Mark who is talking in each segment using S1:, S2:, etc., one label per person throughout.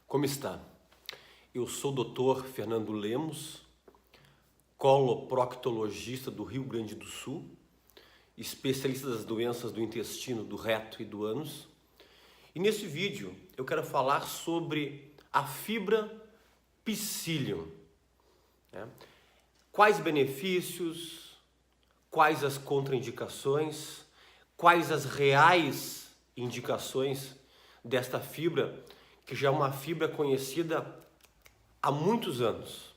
S1: Como está? Eu sou o Dr. Fernando Lemos, coloproctologista do Rio Grande do Sul, especialista das doenças do intestino, do reto e do ânus. E nesse vídeo eu quero falar sobre a fibra Psyllium. Quais benefícios, quais as contraindicações, quais as reais indicações desta fibra, que já é uma fibra conhecida há muitos anos.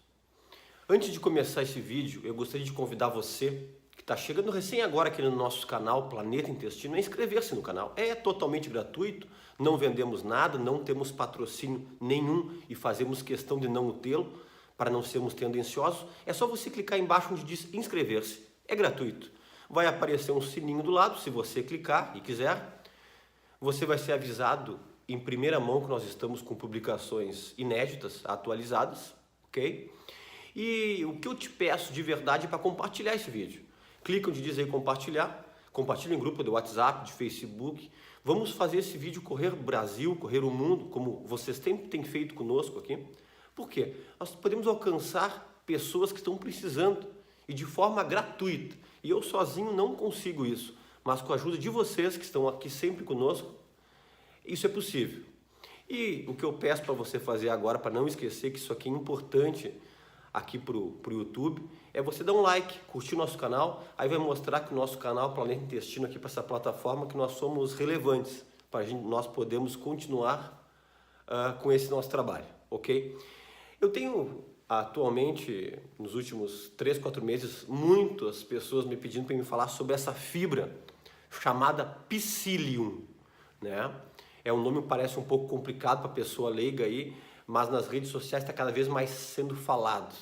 S1: Antes de começar esse vídeo, eu gostaria de convidar você, que está chegando recém agora aqui no nosso canal Planeta Intestino, a inscrever-se no canal. É totalmente gratuito, não vendemos nada, não temos patrocínio nenhum e fazemos questão de não o tê-lo, para não sermos tendenciosos. É só você clicar embaixo onde diz inscrever-se, é gratuito. Vai aparecer um sininho do lado, se você clicar e quiser, você vai ser avisado em primeira mão que nós estamos com publicações inéditas, atualizadas, ok? E o que eu te peço de verdade é para compartilhar esse vídeo. Clica onde diz aí compartilhar, compartilha em grupo de WhatsApp, de Facebook. Vamos fazer esse vídeo correr o Brasil, correr o mundo, como vocês sempre têm feito conosco aqui. Por quê? Nós podemos alcançar pessoas que estão precisando e de forma gratuita. E eu sozinho não consigo isso, mas com a ajuda de vocês que estão aqui sempre conosco, isso é possível. E o que eu peço para você fazer agora, para não esquecer que isso aqui é importante aqui para o YouTube, é você dar um like, curtir o nosso canal, aí vai mostrar que o nosso canal Planeta Intestino aqui para essa plataforma, que nós somos relevantes, para nós podermos continuar com esse nosso trabalho, ok? Eu tenho atualmente, nos últimos 3, 4 meses, muitas pessoas me pedindo para me falar sobre essa fibra chamada Psyllium, né? É um nome que parece um pouco complicado para a pessoa leiga aí, mas nas redes sociais está cada vez mais sendo falado,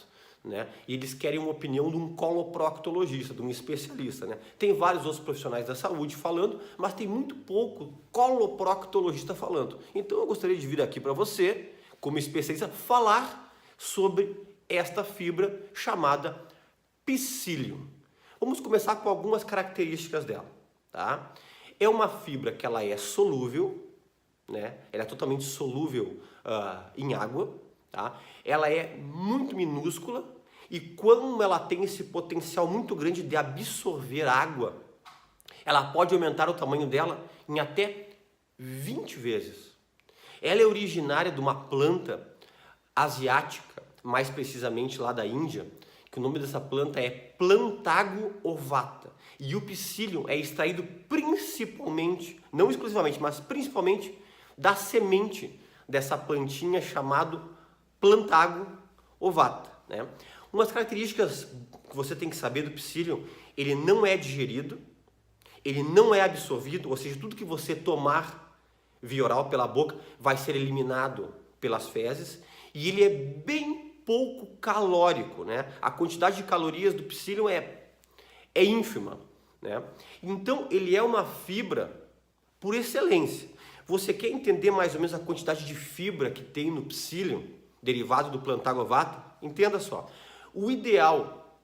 S1: né? E eles querem uma opinião de um coloproctologista, de um especialista, né? Tem vários outros profissionais da saúde falando, mas tem muito pouco coloproctologista falando. Então eu gostaria de vir aqui para você, como especialista, falar sobre esta fibra chamada Psyllium. Vamos começar com algumas características dela, tá? É uma fibra que ela é solúvel, né? Ela é totalmente solúvel em água, tá? Ela é muito minúscula e como ela tem esse potencial muito grande de absorver água, ela pode aumentar o tamanho dela em até 20 vezes. Ela é originária de uma planta asiática, mais precisamente lá da Índia, que o nome dessa planta é Plantago ovata. E o Psyllium é extraído principalmente, não exclusivamente, mas principalmente da semente dessa plantinha chamado Plantago ovata, né? Umas características que você tem que saber do Psyllium: ele não é digerido, ele não é absorvido, ou seja, tudo que você tomar via oral pela boca vai ser eliminado pelas fezes, e ele é bem pouco calórico, né? A quantidade de calorias do Psyllium é ínfima, né? Então ele é uma fibra por excelência. Você quer entender mais ou menos a quantidade de fibra que tem no Psyllium, derivado do Plantago ovata? Entenda só. O ideal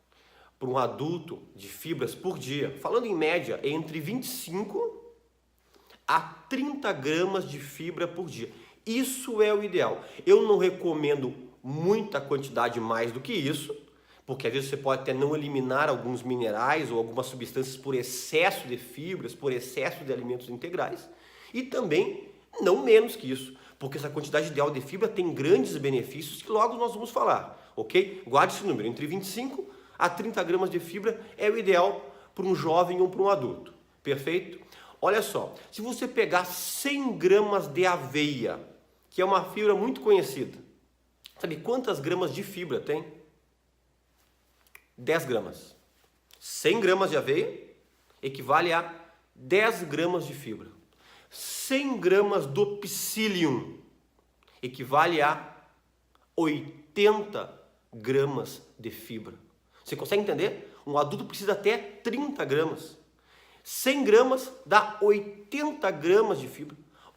S1: para um adulto de fibras por dia, falando em média, é entre 25 a 30 gramas de fibra por dia. Isso é o ideal. Eu não recomendo muita quantidade mais do que isso, porque às vezes você pode até não eliminar alguns minerais ou algumas substâncias por excesso de fibras, por excesso de alimentos integrais. E também não menos que isso, porque essa quantidade ideal de fibra tem grandes benefícios que logo nós vamos falar, ok? Guarde esse número, entre 25 a 30 gramas de fibra é o ideal para um jovem ou para um adulto, perfeito? Olha só, se você pegar 100 gramas de aveia, que é uma fibra muito conhecida, sabe quantas gramas de fibra tem? 10 gramas. 100 gramas de aveia equivale a 10 gramas de fibra. 100 gramas do Psyllium equivale a 80 gramas de fibra. Você consegue entender? Um adulto precisa até 30 gramas. 100 gramas dá 80 gramas de fibra.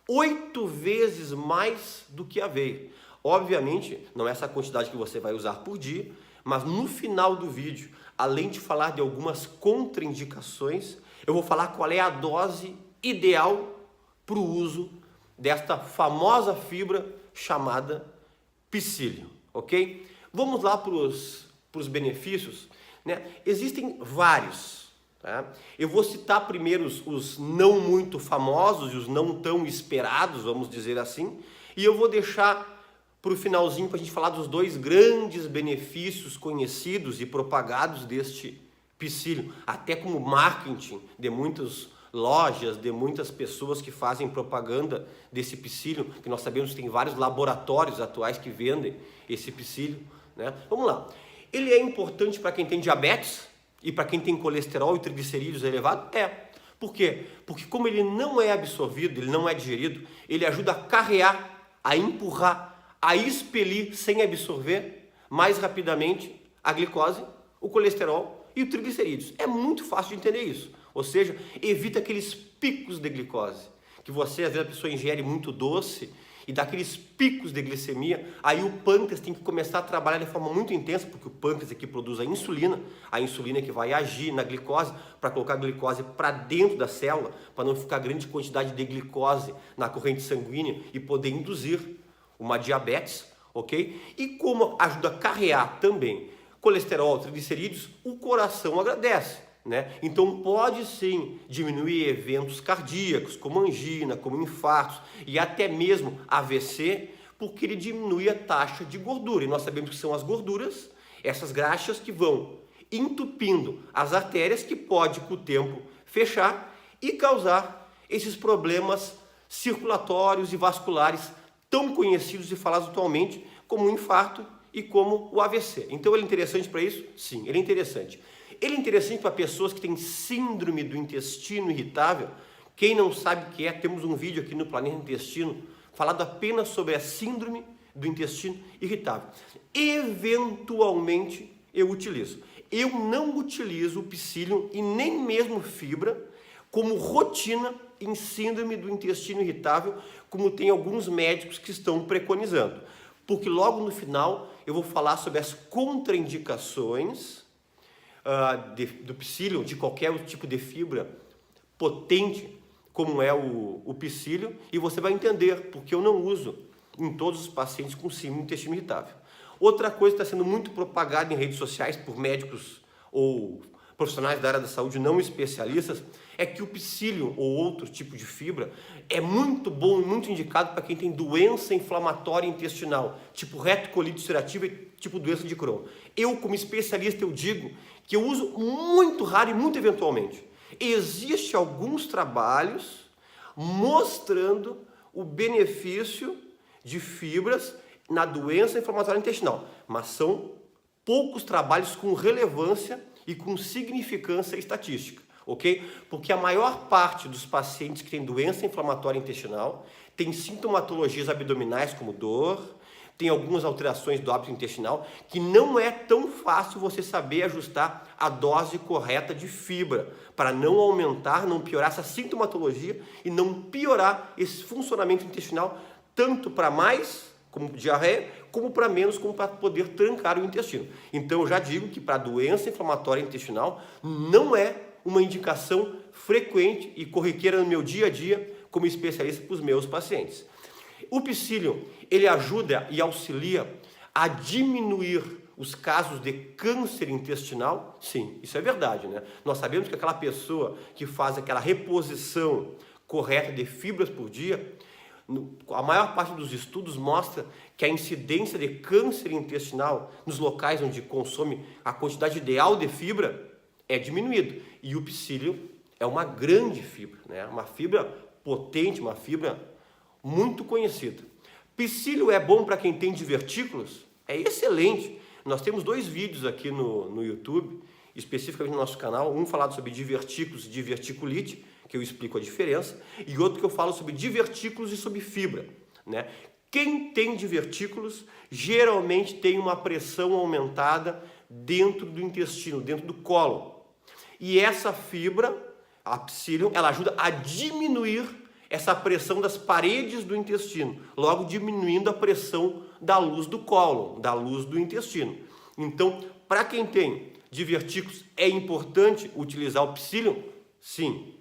S1: 8 vezes mais do que a aveia. Obviamente, não é essa quantidade que você vai usar por dia, mas no final do vídeo, além de falar de algumas contraindicações, eu vou falar qual é a dose ideal para o uso desta famosa fibra chamada psyllium, ok? Vamos lá para os benefícios, né? Existem vários, tá? Eu vou citar primeiro os não muito famosos e os não tão esperados, vamos dizer assim, e eu vou deixar para o finalzinho para a gente falar dos dois grandes benefícios conhecidos e propagados deste psyllium, até como marketing de muitas lojas, de muitas pessoas que fazem propaganda desse psyllium, que nós sabemos que tem vários laboratórios atuais que vendem esse psyllium, né? Vamos lá. Ele é importante para quem tem diabetes e para quem tem colesterol e triglicerídeos elevados? É. Por quê? Porque como ele não é absorvido, ele não é digerido, ele ajuda a carrear, a empurrar, a expelir sem absorver mais rapidamente a glicose, o colesterol e o triglicerídeos. É muito fácil de entender isso. Ou seja, evita aqueles picos de glicose, que você, às vezes, a pessoa ingere muito doce e dá aqueles picos de glicemia, aí o pâncreas tem que começar a trabalhar de forma muito intensa, porque o pâncreas aqui produz a insulina que vai agir na glicose, para colocar a glicose para dentro da célula, para não ficar grande quantidade de glicose na corrente sanguínea e poder induzir uma diabetes, ok? E como ajuda a carrear também colesterol, triglicerídeos, o coração agradece, né? Então pode sim diminuir eventos cardíacos, como angina, como infartos e até mesmo AVC, porque ele diminui a taxa de gordura. E nós sabemos que são as gorduras, essas graxas que vão entupindo as artérias, que pode com o tempo fechar e causar esses problemas circulatórios e vasculares tão conhecidos e falados atualmente como o infarto e como o AVC. Então ele é interessante para isso? Sim, ele é interessante. Ele é interessante para pessoas que têm síndrome do intestino irritável. Quem não sabe o que é, temos um vídeo aqui no Planeta Intestino falado apenas sobre a síndrome do intestino irritável. Eventualmente eu utilizo. Eu não utilizo o psyllium e nem mesmo fibra como rotina em síndrome do intestino irritável, como tem alguns médicos que estão preconizando. Porque logo no final eu vou falar sobre as contraindicações do psyllium, de qualquer tipo de fibra potente, como é o psyllium, e você vai entender porque eu não uso em todos os pacientes com síndrome do intestino irritável. Outra coisa que está sendo muito propagada em redes sociais por médicos ou profissionais da área da saúde não especialistas, é que o psyllium ou outro tipo de fibra é muito bom e muito indicado para quem tem doença inflamatória intestinal, tipo retocolite ulcerativa e tipo doença de Crohn. Eu, como especialista, eu digo que eu uso muito raro e muito eventualmente. Existem alguns trabalhos mostrando o benefício de fibras na doença inflamatória intestinal, mas são poucos trabalhos com relevância e com significância estatística, ok? Porque a maior parte dos pacientes que têm doença inflamatória intestinal tem sintomatologias abdominais como dor, tem algumas alterações do hábito intestinal, que não é tão fácil você saber ajustar a dose correta de fibra, para não aumentar, não piorar essa sintomatologia e não piorar esse funcionamento intestinal, tanto para mais, como diarreia, como para menos, como para poder trancar o intestino. Então eu já digo que para doença inflamatória intestinal não é uma indicação frequente e corriqueira no meu dia a dia como especialista para os meus pacientes. O psyllium, ele ajuda e auxilia a diminuir os casos de câncer intestinal? Sim, isso é verdade, né? Nós sabemos que aquela pessoa que faz aquela reposição correta de fibras por dia, a maior parte dos estudos mostra que a incidência de câncer intestinal nos locais onde consome a quantidade ideal de fibra é diminuído. E o psyllium é uma grande fibra, né? Uma fibra potente, uma fibra muito conhecida. Psyllium é bom para quem tem divertículos? É excelente. Nós temos 2 vídeos aqui no YouTube, especificamente no nosso canal, um falado sobre divertículos e diverticulite, que eu explico a diferença, e outro que eu falo sobre divertículos e sobre fibra, né? Quem tem divertículos geralmente tem uma pressão aumentada dentro do intestino, dentro do cólon. E essa fibra, a psyllium, ela ajuda a diminuir essa pressão das paredes do intestino, logo diminuindo a pressão da luz do cólon, da luz do intestino. Então, para quem tem divertículos, é importante utilizar o psyllium? Sim,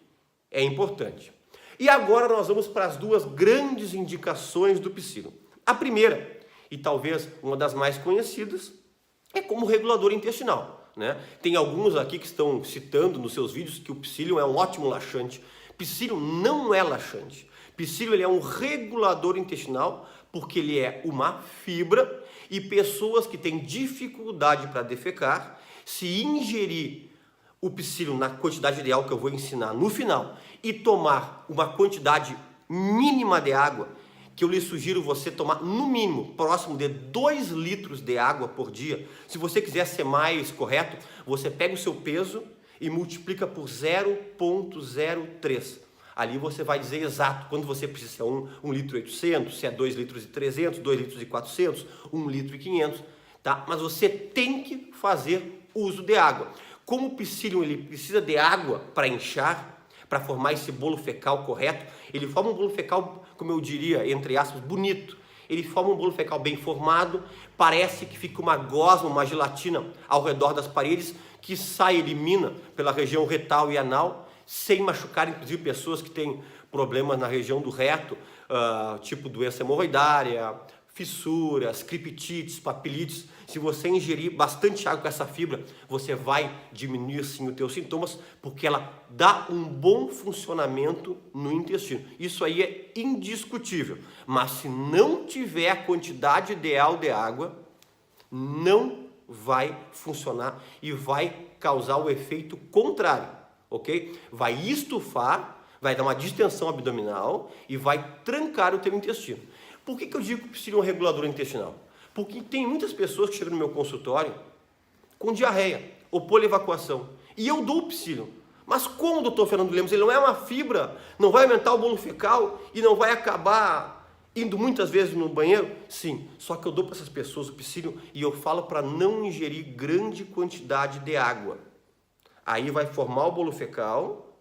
S1: é importante. E agora nós vamos para as 2 grandes indicações do psyllium. A primeira, e talvez uma das mais conhecidas, é como regulador intestinal, né? Tem alguns aqui que estão citando nos seus vídeos que o psyllium é um ótimo laxante. Psyllium não é laxante. Psyllium ele é um regulador intestinal porque ele é uma fibra e pessoas que têm dificuldade para defecar, se ingerir o psyllium na quantidade ideal que eu vou ensinar no final e tomar uma quantidade mínima de água, que eu lhe sugiro você tomar no mínimo próximo de 2 litros de água por dia. Se você quiser ser mais correto, você pega o seu peso e multiplica por 0,03. Ali você vai dizer exato quando você precisa, se é 1 litro e 800, se é 2 litros e 300, 2 litros e 400, 1 litro e 500, tá? Mas você tem que fazer uso de água. Como o psyllium ele precisa de água para inchar, para formar esse bolo fecal correto, ele forma um bolo fecal, como eu diria, entre aspas, bonito. Ele forma um bolo fecal bem formado, parece que fica uma gosma, uma gelatina ao redor das paredes, que elimina pela região retal e anal, sem machucar, inclusive, pessoas que têm problemas na região do reto, tipo doença hemorroidária, fissuras, criptites, papilites. Se você ingerir bastante água com essa fibra, você vai diminuir sim os teus sintomas, porque ela dá um bom funcionamento no intestino. Isso aí é indiscutível. Mas se não tiver a quantidade ideal de água, não vai funcionar e vai causar o efeito contrário, ok? Vai estufar, vai dar uma distensão abdominal e vai trancar o teu intestino. Por que eu digo que precisa de um regulador intestinal? Porque tem muitas pessoas que chegam no meu consultório com diarreia ou polievacuação. E eu dou o psyllium. Mas como, doutor Fernando Lemos, ele não é uma fibra, não vai aumentar o bolo fecal e não vai acabar indo muitas vezes no banheiro? Sim, só que eu dou para essas pessoas o psyllium e eu falo para não ingerir grande quantidade de água. Aí vai formar o bolo fecal,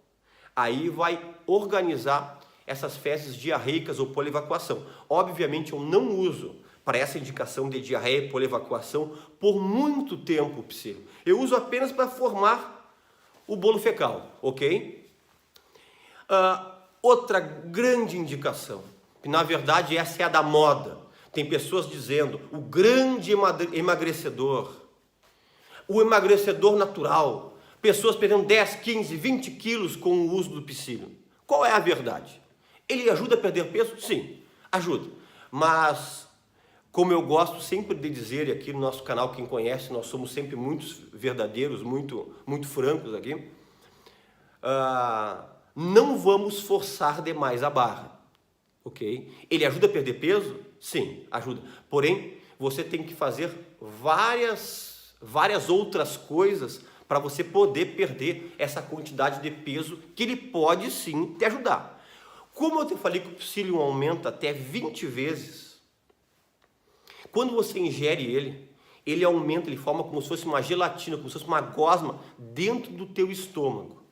S1: aí vai organizar essas fezes diarreicas ou polievacuação. Obviamente eu não uso para essa indicação de diarreia e polievacuação por muito tempo o psyllium. Eu uso apenas para formar o bolo fecal, ok? Outra grande indicação, que na verdade essa é a da moda. Tem pessoas dizendo o grande emagrecedor, o emagrecedor natural, pessoas perdendo 10, 15, 20 quilos com o uso do psyllium. Qual é a verdade? Ele ajuda a perder peso? Sim, ajuda. Mas, como eu gosto sempre de dizer aqui no nosso canal, quem conhece, nós somos sempre muito verdadeiros, muito francos aqui. Não vamos forçar demais a barra, ok? Ele ajuda a perder peso? Sim, ajuda. Porém, você tem que fazer várias outras coisas para você poder perder essa quantidade de peso que ele pode sim te ajudar. Como eu te falei que o psyllium aumenta até 20 vezes, quando você ingere ele aumenta, ele forma como se fosse uma gelatina, como se fosse uma gosma dentro do teu estômago.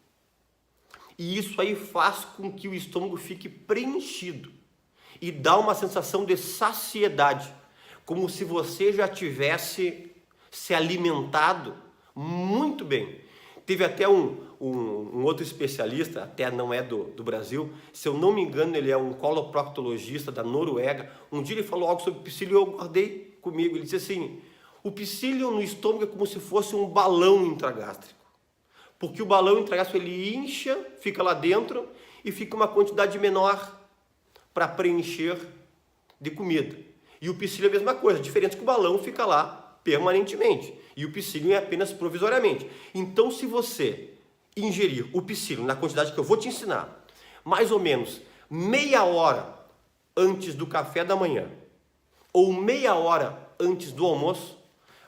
S1: E isso aí faz com que o estômago fique preenchido e dá uma sensação de saciedade, como se você já tivesse se alimentado muito bem. Teve até um outro especialista, até não é do Brasil, se eu não me engano ele é um coloproctologista da Noruega. Um dia ele falou algo sobre o psyllium e eu guardei comigo. Ele disse assim, o psyllium no estômago é como se fosse um balão intragástrico. Porque o balão intragástrico ele incha, fica lá dentro e fica uma quantidade menor para preencher de comida. E o psyllium é a mesma coisa, a diferença é que o balão fica lá permanentemente e o psyllium é apenas provisoriamente. Então, se você ingerir o psyllium na quantidade que eu vou te ensinar, mais ou menos meia hora antes do café da manhã ou meia hora antes do almoço,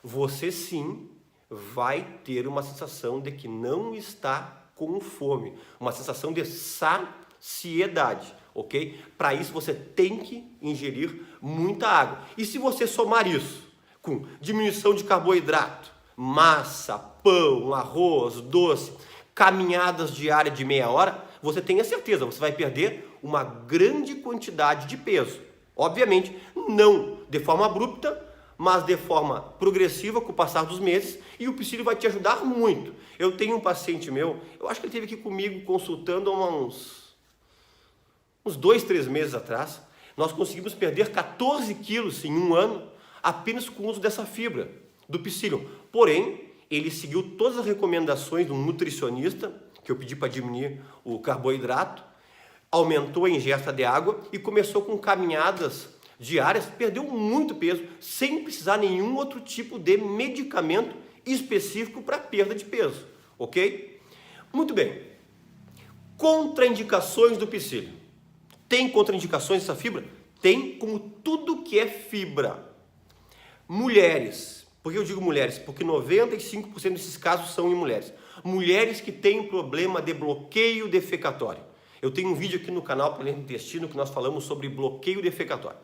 S1: você sim vai ter uma sensação de que não está com fome, uma sensação de saciedade, ok? Para isso você tem que ingerir muita água. E se você somar isso com diminuição de carboidrato, massa, pão, arroz, doce, caminhadas diárias de meia hora, você tenha certeza, você vai perder uma grande quantidade de peso. Obviamente, não de forma abrupta, mas de forma progressiva com o passar dos meses, e o psyllium vai te ajudar muito. Eu tenho um paciente meu, eu acho que ele esteve aqui comigo consultando há uns 2, 3 meses atrás. Nós conseguimos perder 14 quilos em um ano apenas com o uso dessa fibra, do psyllium. Porém, ele seguiu todas as recomendações de um nutricionista, que eu pedi para diminuir o carboidrato, aumentou a ingesta de água e começou com caminhadas diárias, perdeu muito peso, sem precisar nenhum outro tipo de medicamento específico para perda de peso, ok? Muito bem. Contraindicações do psyllium. Tem contraindicações dessa fibra? Tem, como tudo que é fibra. Mulheres. Por que eu digo mulheres? Porque 95% desses casos são em mulheres. Mulheres que têm problema de bloqueio defecatório. Eu tenho um vídeo aqui no canal Planeta Intestino que nós falamos sobre bloqueio defecatório.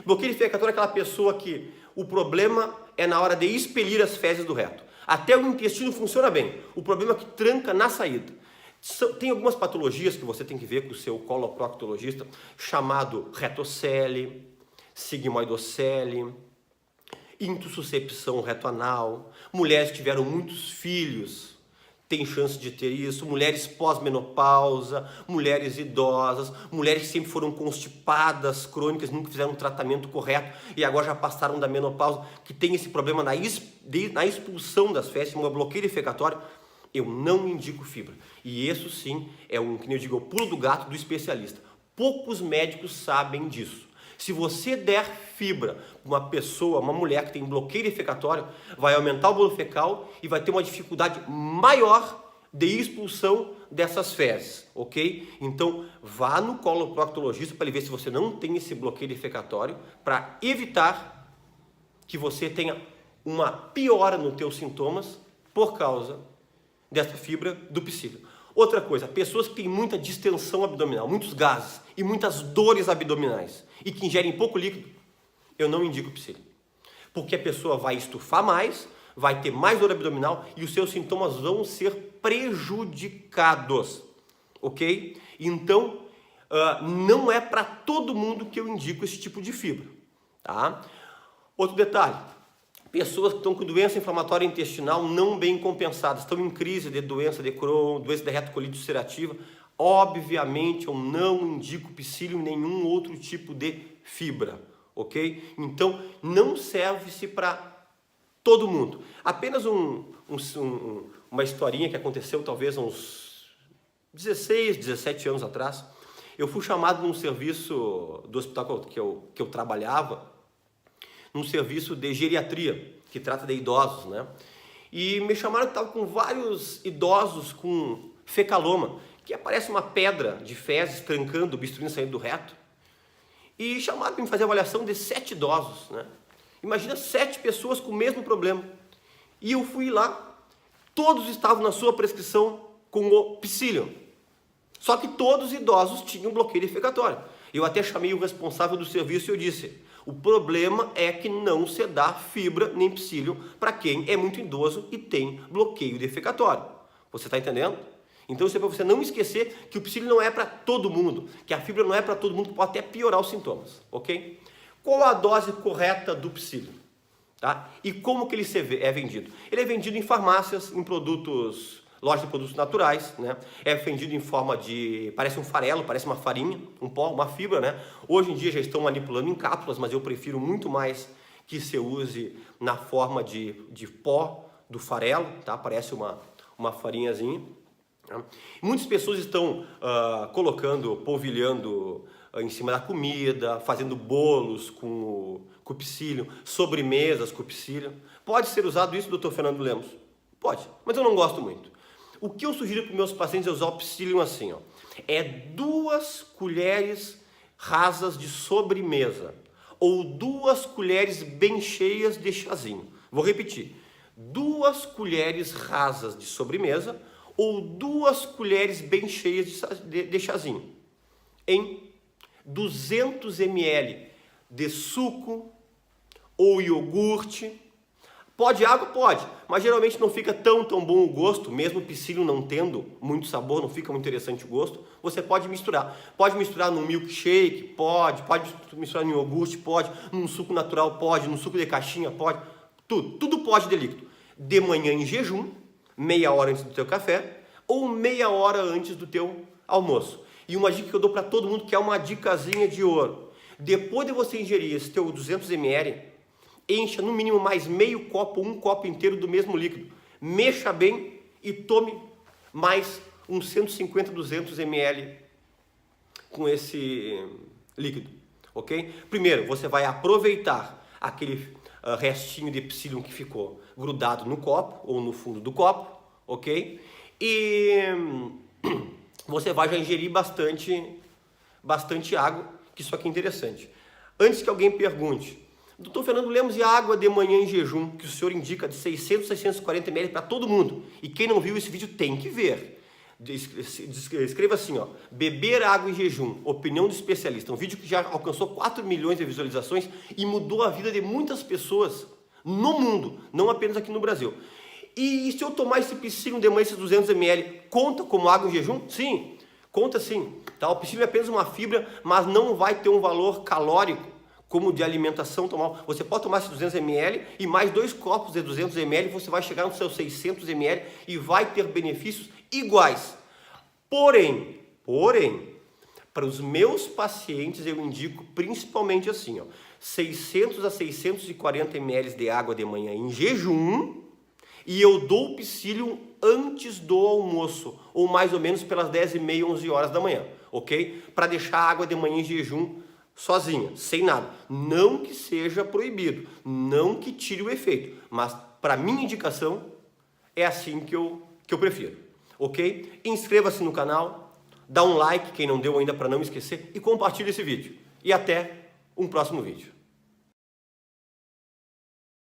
S1: Bloqueio defecatório é aquela pessoa que o problema é na hora de expelir as fezes do reto. Até o intestino funciona bem. O problema é que tranca na saída. Tem algumas patologias que você tem que ver com o seu coloproctologista, chamado retocele, sigmoidocele, intussuscepção retoanal. Mulheres que tiveram muitos filhos têm chance de ter isso. Mulheres pós-menopausa, mulheres idosas, mulheres que sempre foram constipadas, crônicas, nunca fizeram um tratamento correto e agora já passaram da menopausa, que tem esse problema na expulsão das fezes, um bloqueio defecatório. Eu não indico fibra. E isso sim é que eu digo, o pulo do gato do especialista. Poucos médicos sabem disso. Se você der fibra para uma pessoa, uma mulher que tem bloqueio defecatório, vai aumentar o bolo fecal e vai ter uma dificuldade maior de expulsão dessas fezes, ok? Então, vá no coloproctologista para ele ver se você não tem esse bloqueio defecatório, para evitar que você tenha uma piora nos teus sintomas por causa dessa fibra do psyllium. Outra coisa, pessoas que têm muita distensão abdominal, muitos gases e muitas dores abdominais e que ingerem pouco líquido, eu não indico psyllium. Porque a pessoa vai estufar mais, vai ter mais dor abdominal e os seus sintomas vão ser prejudicados, ok? Então, não é para todo mundo que eu indico esse tipo de fibra, tá? Outro detalhe. Pessoas que estão com doença inflamatória intestinal não bem compensadas, estão em crise de doença de Crohn, doença de retocolite ulcerativa, obviamente eu não indico psyllium nem nenhum outro tipo de fibra, ok? Então não serve-se para todo mundo. Apenas uma historinha que aconteceu talvez uns 16, 17 anos atrás. Eu fui chamado num serviço do hospital que eu trabalhava, num serviço de geriatria, que trata de idosos, né? E me chamaram que estava com vários idosos com fecaloma, que aparece uma pedra de fezes trancando, obstruindo, saindo do reto. E chamaram para me fazer a avaliação de 7 idosos, né? Imagina 7 pessoas com o mesmo problema. E eu fui lá, todos estavam na sua prescrição com o psyllium. Só que todos os idosos tinham bloqueio defecatório. Eu até chamei o responsável do serviço e eu disse: o problema é que não se dá fibra nem psyllium para quem é muito idoso e tem bloqueio defecatório. Você está entendendo? Então isso é para você não esquecer que o psyllium não é para todo mundo, que a fibra não é para todo mundo, que pode até piorar os sintomas, ok? Qual a dose correta do psyllium? Tá? E como que ele é vendido? Ele é vendido em farmácias, em lojas de produtos naturais, né? É vendido em forma de, parece um farelo, parece uma farinha, um pó, uma fibra, né? Hoje em dia já estão manipulando em cápsulas, mas eu prefiro muito mais que se use na forma de pó do farelo, tá? Parece uma farinhazinha. Tá? Muitas pessoas estão colocando, polvilhando em cima da comida, fazendo bolos com o psyllium, sobremesas com o psyllium. Pode ser usado isso, doutor Fernando Lemos? Pode, mas eu não gosto muito. O que eu sugiro para os meus pacientes é usar o psyllium assim, ó. É 2 colheres rasas de sobremesa ou 2 colheres bem cheias de chazinho. Vou repetir. 2 colheres rasas de sobremesa ou 2 colheres bem cheias de chazinho. Em 200 ml de suco ou iogurte. Pode água? Pode, mas geralmente não fica tão bom o gosto, mesmo o psyllium não tendo muito sabor, não fica muito interessante o gosto. Você pode misturar. Pode misturar num milkshake? Pode misturar no iogurte? Pode. Num suco natural? Pode. Num suco de caixinha? Pode. Tudo pode de líquido. De manhã em jejum, meia hora antes do teu café ou meia hora antes do teu almoço. E uma dica que eu dou para todo mundo, que é uma dicasinha de ouro. Depois de você ingerir esse teu 200 ml, encha no mínimo mais meio copo, um copo inteiro do mesmo líquido. Mexa bem e tome mais uns 150, 200 ml com esse líquido, ok? Primeiro, você vai aproveitar aquele restinho de psyllium que ficou grudado no copo ou no fundo do copo, ok? E você vai já ingerir bastante água, que isso aqui é interessante. Antes que alguém pergunte, Dr. Fernando Lemos, e a água de manhã em jejum, que o senhor indica de 600, 640 ml para todo mundo? E quem não viu esse vídeo tem que ver. Escreva assim, ó, beber água em jejum, opinião do especialista. Um vídeo que já alcançou 4 milhões de visualizações e mudou a vida de muitas pessoas no mundo, não apenas aqui no Brasil. E se eu tomar esse psyllium de manhã, esses 200 ml, conta como água em jejum? Sim, conta sim. Tá? O psyllium é apenas uma fibra, mas não vai ter um valor calórico como de alimentação. Você pode tomar esses 200 ml e mais 2 copos de 200 ml, você vai chegar nos seus 600 ml e vai ter benefícios iguais. Porém, para os meus pacientes eu indico principalmente assim, ó, 600 a 640 ml de água de manhã em jejum, e eu dou o psyllium antes do almoço, ou mais ou menos pelas 10h30, 11 horas da manhã, ok? Para deixar a água de manhã em jejum sozinha, sem nada. Não que seja proibido, não que tire o efeito, mas para minha indicação é assim que eu prefiro, ok? Inscreva-se no canal, dá um like, quem não deu ainda para não esquecer, e compartilhe esse vídeo. E até um próximo vídeo.